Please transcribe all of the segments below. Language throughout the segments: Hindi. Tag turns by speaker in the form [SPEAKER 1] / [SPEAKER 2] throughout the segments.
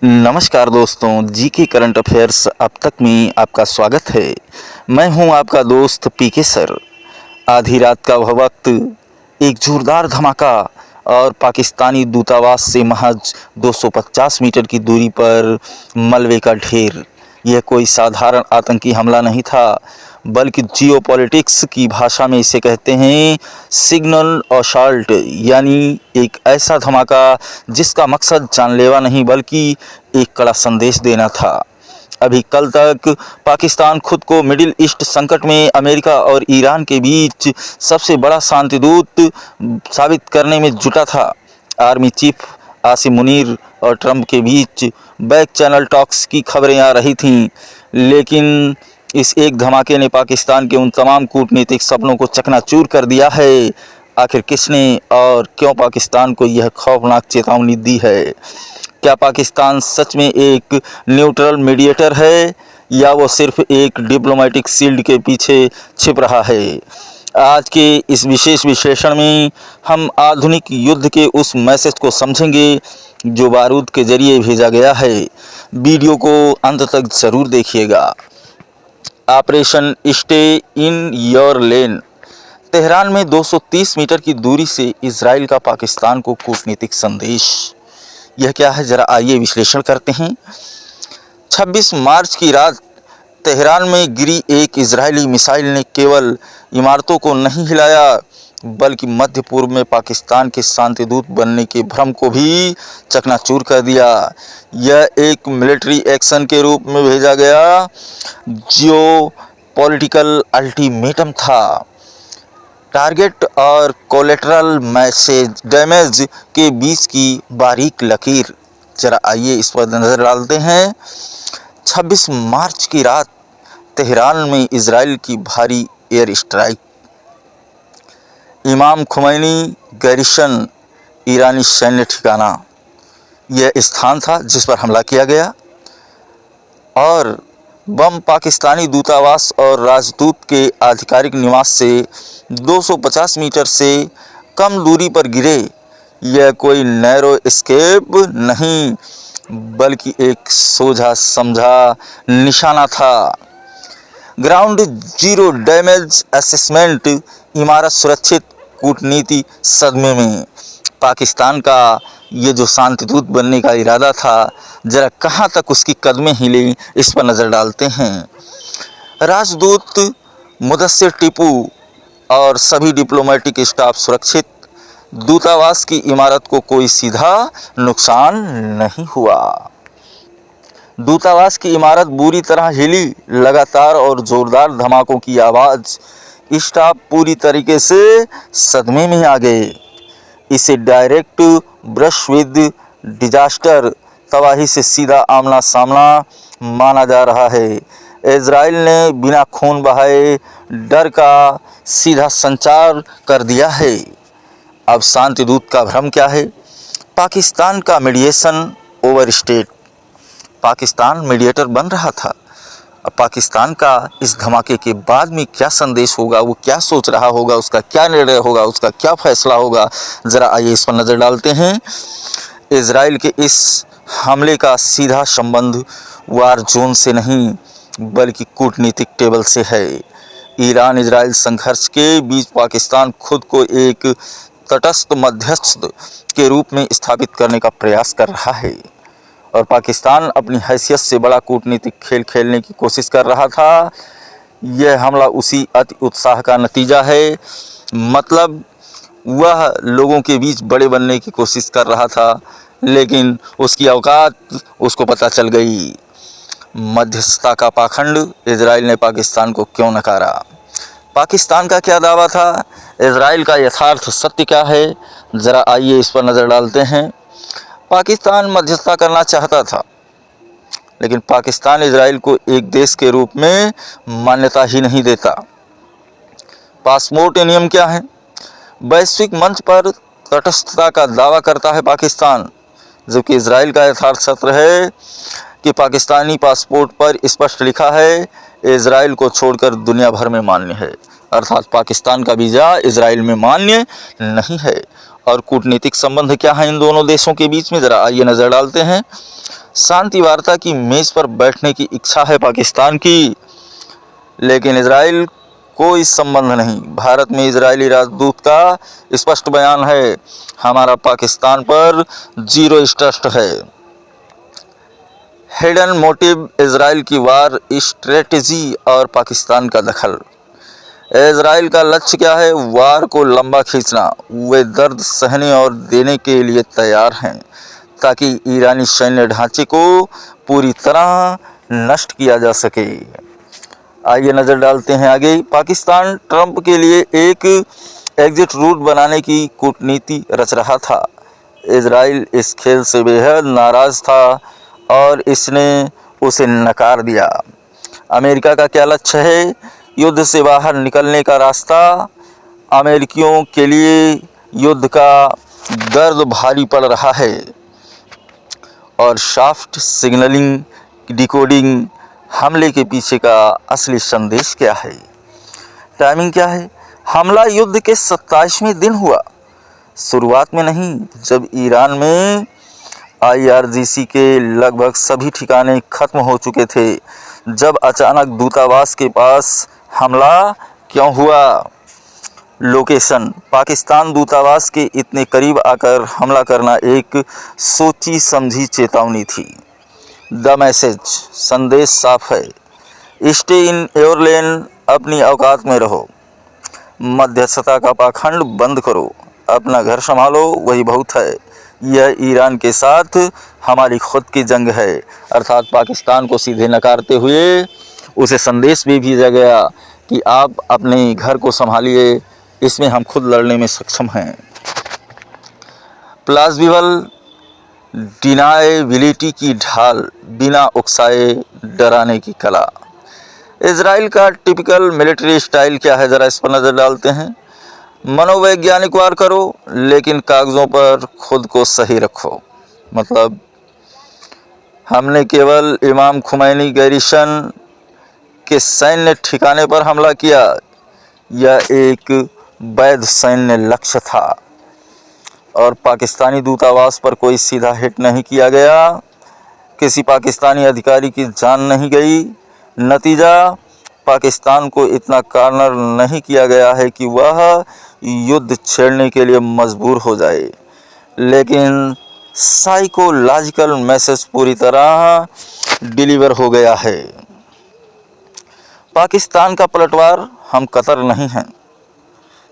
[SPEAKER 1] नमस्कार दोस्तों, जी के करंट अफेयर्स अब तक में आपका स्वागत है। मैं हूं आपका दोस्त पीके सर। आधी रात का वह वक्त, एक जोरदार धमाका और पाकिस्तानी दूतावास से महज 250 मीटर की दूरी पर मलबे का ढेर। यह कोई साधारण आतंकी हमला नहीं था, बल्कि जियोपॉलिटिक्स की भाषा में इसे कहते हैं सिग्नल असॉल्ट, यानी एक ऐसा धमाका जिसका मकसद जानलेवा नहीं बल्कि एक कड़ा संदेश देना था। अभी कल तक पाकिस्तान खुद को मिडिल ईस्ट संकट में अमेरिका और ईरान के बीच सबसे बड़ा शांतिदूत साबित करने में जुटा था। आर्मी चीफ आसिम मुनीर और ट्रंप के बीच बैक चैनल टॉक्स की खबरें आ रही थीं, लेकिन इस एक धमाके ने पाकिस्तान के उन तमाम कूटनीतिक सपनों को चकनाचूर कर दिया है। आखिर किसने और क्यों पाकिस्तान को यह खौफनाक चेतावनी दी है? क्या पाकिस्तान सच में एक न्यूट्रल मीडिएटर है, या वो सिर्फ एक डिप्लोमेटिक शील्ड के पीछे छिप रहा है? आज के इस विशेष विश्लेषण में हम आधुनिक युद्ध के उस मैसेज को समझेंगे जो बारूद के जरिए भेजा गया है। वीडियो को अंत तक जरूर देखिएगा। Operation stay in your lane. Tehran में 230 मीटर की दूरी से इजराइल का पाकिस्तान को कूटनीतिक संदेश। यह क्या है, जरा आइए विश्लेषण करते हैं। 26 मार्च की रात तेहरान में गिरी एक इजरायली मिसाइल ने केवल इमारतों को नहीं हिलाया, बल्कि मध्य पूर्व में पाकिस्तान के शांतिदूत बनने के भ्रम को भी चकनाचूर कर दिया। यह एक मिलिट्री एक्शन के रूप में भेजा गया जियो पॉलिटिकल अल्टीमेटम था। टारगेट और कोलेटरल मैसेज डैमेज के बीच की बारीक लकीर, जरा आइए इस पर नज़र डालते हैं। 26 मार्च की रात तेहरान में इजराइल की भारी एयर स्ट्राइक। इमाम खुमैनी गैरिशन ईरानी सैन्य ठिकाना, यह स्थान था जिस पर हमला किया गया, और बम पाकिस्तानी दूतावास और राजदूत के आधिकारिक निवास से 250 मीटर से कम दूरी पर गिरे। यह कोई नैरो एस्केप नहीं, बल्कि एक सोझा समझा निशाना था। ग्राउंड जीरो डैमेज असेसमेंट, इमारत सुरक्षित, कूटनीति सदमे में। पाकिस्तान का ये जो शांतिदूत बनने का इरादा था, जरा कहाँ तक उसकी कदमें हिले, इस पर नज़र डालते हैं। राजदूत मुदस्सिर टीपू और सभी डिप्लोमेटिक स्टाफ सुरक्षित। दूतावास की इमारत को कोई सीधा नुकसान नहीं हुआ। दूतावास की इमारत बुरी तरह हिली। लगातार और जोरदार धमाकों की आवाज़, स्टाफ पूरी तरीके से सदमे में आ गए। इसे डायरेक्ट ब्रश विद डिजास्टर, तबाही से सीधा आमना सामना माना जा रहा है। इजराइल ने बिना खून बहाए डर का सीधा संचार कर दिया है। अब शांतिदूत का भ्रम क्या है? पाकिस्तान का मीडिएशन ओवरस्टेट। पाकिस्तान मीडिएटर बन रहा था। अब पाकिस्तान का इस धमाके के बाद में क्या संदेश होगा, वो क्या सोच रहा होगा, उसका क्या निर्णय होगा, उसका क्या फैसला होगा, ज़रा आइए इस पर नज़र डालते हैं। इजराइल के इस हमले का सीधा संबंध वार जोन से नहीं, बल्कि कूटनीतिक टेबल से है। ईरान इजराइल संघर्ष के बीच पाकिस्तान खुद को एक तटस्थ मध्यस्थ के रूप में स्थापित करने का प्रयास कर रहा है, और पाकिस्तान अपनी हैसियत से बड़ा कूटनीतिक खेल खेलने की कोशिश कर रहा था। यह हमला उसी अति उत्साह का नतीजा है। मतलब वह लोगों के बीच बड़े बनने की कोशिश कर रहा था, लेकिन उसकी औकात उसको पता चल गई। मध्यस्थता का पाखंड, इजराइल ने पाकिस्तान को क्यों नकारा? पाकिस्तान का क्या दावा था? इजराइल का यथार्थ सत्य क्या है? ज़रा आइए इस पर नज़र डालते हैं। पाकिस्तान मध्यस्थता करना चाहता था, लेकिन पाकिस्तान इजराइल को एक देश के रूप में मान्यता ही नहीं देता। पासपोर्ट नियम क्या है? वैश्विक मंच पर तटस्थता का दावा करता है पाकिस्तान, जबकि इजराइल का यथार्थ सत्य है कि पाकिस्तानी पासपोर्ट पर स्पष्ट लिखा है इजराइल को छोड़कर दुनिया भर में मान्य है, अर्थात पाकिस्तान का वीज़ा इजराइल में मान्य नहीं है। और कूटनीतिक संबंध क्या है इन दोनों देशों के बीच में, ज़रा आइए नज़र डालते हैं। शांति वार्ता की मेज पर बैठने की इच्छा है पाकिस्तान की, लेकिन इजराइल कोई संबंध नहीं। भारत में इजरायली राजदूत का स्पष्ट बयान है, हमारा पाकिस्तान पर जीरो ट्रस्ट है। हिडन मोटिव, इजराइल की वार स्ट्रेटजी और पाकिस्तान का दखल। इजराइल का लक्ष्य क्या है? वार को लंबा खींचना। वे दर्द सहने और देने के लिए तैयार हैं ताकि ईरानी सैन्य ढांचे को पूरी तरह नष्ट किया जा सके। आइए नज़र डालते हैं आगे। पाकिस्तान ट्रंप के लिए एक एग्जिट रूट बनाने की कूटनीति रच रहा था। इजराइल इस खेल से बेहद नाराज़ था और इसने उसे नकार दिया। अमेरिका का क्या लक्ष्य है? युद्ध से बाहर निकलने का रास्ता। अमेरिकियों के लिए युद्ध का दर्द भारी पड़ रहा है और सॉफ्ट सिग्नलिंग, डिकोडिंग, हमले के पीछे का असली संदेश क्या है? टाइमिंग क्या है? हमला युद्ध के 27वें दिन हुआ, शुरुआत में नहीं, जब ईरान में IRGC के लगभग सभी ठिकाने खत्म हो चुके थे। जब अचानक दूतावास के पास हमला क्यों हुआ? लोकेशन, पाकिस्तान दूतावास के इतने करीब आकर हमला करना एक सोची समझी चेतावनी थी। द मैसेज, संदेश साफ है, स्टे इन योर लेन, अपनी औकात में रहो, मध्यस्थता का पाखंड बंद करो, अपना घर संभालो, वही बहुत है। यह ईरान के साथ हमारी खुद की जंग है। अर्थात पाकिस्तान को सीधे नकारते हुए उसे संदेश भी भेजा गया कि आप अपने घर को संभालिए, इसमें हम खुद लड़ने में सक्षम हैं। प्लाजिबल डिनाएबिलिटी की ढाल, बिना उकसाए डराने की कला। इजराइल का टिपिकल मिलिट्री स्टाइल क्या है, ज़रा इस पर नज़र डालते हैं। मनोवैज्ञानिक वार करो, लेकिन कागज़ों पर खुद को सही रखो। मतलब हमने केवल इमाम खुमैनी गैरिसन के सैन्य ठिकाने पर हमला किया, यह एक वैध सैन्य लक्ष्य था और पाकिस्तानी दूतावास पर कोई सीधा हिट नहीं किया गया, किसी पाकिस्तानी अधिकारी की जान नहीं गई। नतीजा, पाकिस्तान को इतना कॉर्नर नहीं किया गया है कि वह युद्ध छेड़ने के लिए मजबूर हो जाए, लेकिन साइकोलॉजिकल मैसेज पूरी तरह डिलीवर हो गया है। पाकिस्तान का पलटवार, हम कतर नहीं हैं।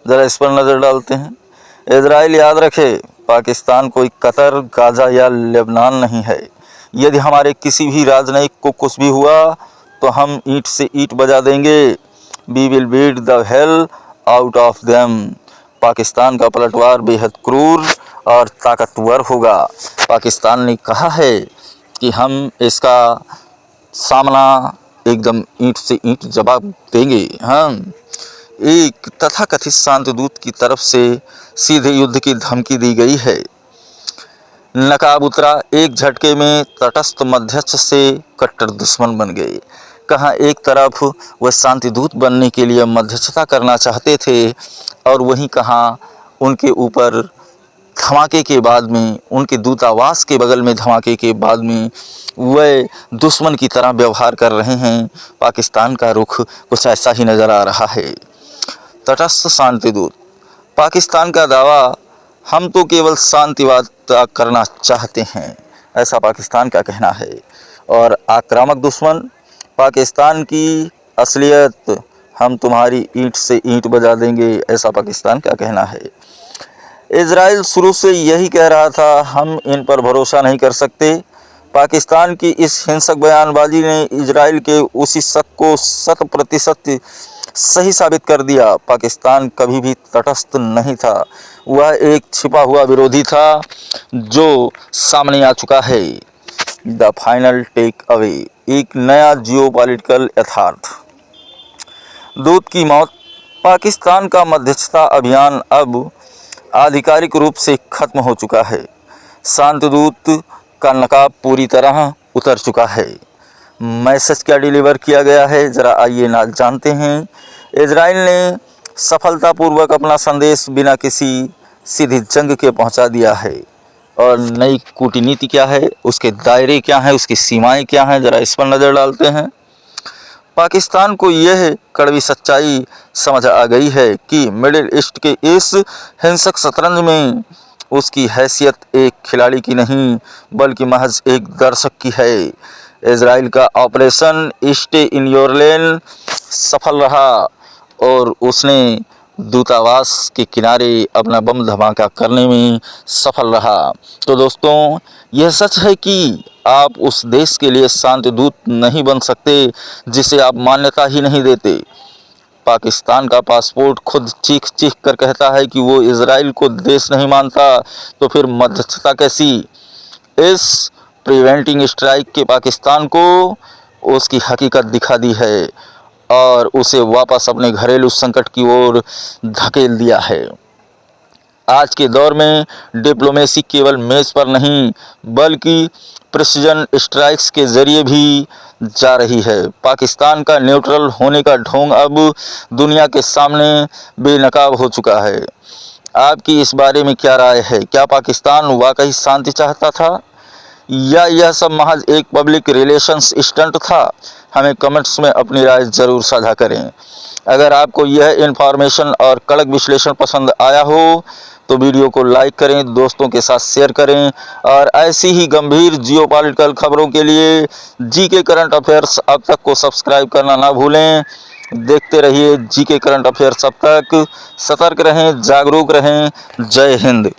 [SPEAKER 1] ज़रा इस पर नज़र डालते हैं। इजराइल याद रखे, पाकिस्तान कोई कतर, गाज़ा या लेबनान नहीं है। यदि हमारे किसी भी राजनयिक को कुछ भी हुआ तो हम ईंट से ईंट बजा देंगे। We will beat the hell out of them. Pakistan का पलटवार बेहद क्रूर और ताकतवर होगा। पाकिस्तान ने कहा है कि हम इसका सामना एकदम ईंट से ईंट जवाब देंगे। हाँ, एक तथाकथित शांतदूत की तरफ से सीधे युद्ध की धमकी दी गई है। नकाब उतरा, एक झटके में तटस्थ मध्यस्थ से कट्टर दुश्मन बन गए। कहाँ एक तरफ वह शांतिदूत बनने के लिए मध्यस्थता करना चाहते थे और वहीं कहाँ उनके ऊपर धमाके के बाद में, उनके दूतावास के बगल में धमाके के बाद में वह दुश्मन की तरह व्यवहार कर रहे हैं। पाकिस्तान का रुख कुछ ऐसा ही नज़र आ रहा है। तटस्थ शांतिदूत, पाकिस्तान का दावा, हम तो केवल शांतिवाद करना चाहते हैं, ऐसा पाकिस्तान का कहना है। और आक्रामक दुश्मन, पाकिस्तान की असलियत, हम तुम्हारी ईंट से ईंट बजा देंगे, ऐसा पाकिस्तान का कहना है। इजराइल शुरू से यही कह रहा था, हम इन पर भरोसा नहीं कर सकते। पाकिस्तान की इस हिंसक बयानबाजी ने इजराइल के उसी शक को 100% सही साबित कर दिया। पाकिस्तान कभी भी तटस्थ नहीं था, वह एक छिपा हुआ विरोधी था जो सामने आ चुका है। द फाइनल टेक अवे, एक नया जियोपॉलिटिकल यथार्थ। दूत की मौत, पाकिस्तान का मध्यस्थता अभियान अब आधिकारिक रूप से खत्म हो चुका है। शांतिदूत का नकाब पूरी तरह उतर चुका है। मैसेज क्या डिलीवर किया गया है, ज़रा आइए ना जानते हैं। इजराइल ने सफलतापूर्वक अपना संदेश बिना किसी सीधी जंग के पहुंचा दिया है और नई कूटनीति क्या है, उसके दायरे क्या हैं, उसकी सीमाएं क्या हैं, ज़रा इस पर नज़र डालते हैं। पाकिस्तान को यह कड़वी सच्चाई समझ आ गई है कि मिडिल ईस्ट के इस हिंसक शतरंज में उसकी हैसियत एक खिलाड़ी की नहीं बल्कि महज एक दर्शक की है। इजराइल का operation stay in your lane सफल रहा और उसने दूतावास के किनारे अपना बम धमाका करने में सफल रहा। तो दोस्तों, यह सच है कि आप उस देश के लिए शांति दूत नहीं बन सकते जिसे आप मान्यता ही नहीं देते। पाकिस्तान का पासपोर्ट खुद चीख चीख कर कहता है कि वो इजराइल को देश नहीं मानता, तो फिर मध्यस्थता कैसी। इस प्रिवेंटिंग स्ट्राइक के पाकिस्तान को उसकी हकीकत दिखा दी है और उसे वापस अपने घरेलू संकट की ओर धकेल दिया है। आज के दौर में डिप्लोमेसी केवल मेज पर नहीं बल्कि प्रिसीजन स्ट्राइक्स के जरिए भी जा रही है। पाकिस्तान का न्यूट्रल होने का ढोंग अब दुनिया के सामने बेनकाब हो चुका है। आपकी इस बारे में क्या राय है? क्या पाकिस्तान वाकई शांति चाहता था या यह सब महज एक पब्लिक रिलेशंस स्टंट था? हमें कमेंट्स में अपनी राय ज़रूर साझा करें। अगर आपको यह इन्फॉर्मेशन और कड़क विश्लेषण पसंद आया हो तो वीडियो को लाइक करें, दोस्तों के साथ शेयर करें और ऐसी ही गंभीर जियोपॉलिटिकल खबरों के लिए जीके करंट अफेयर्स अब तक को सब्सक्राइब करना ना भूलें। देखते रहिए जीके करंट अफेयर्स। अब तक सतर्क रहें, जागरूक रहें। जय हिंद।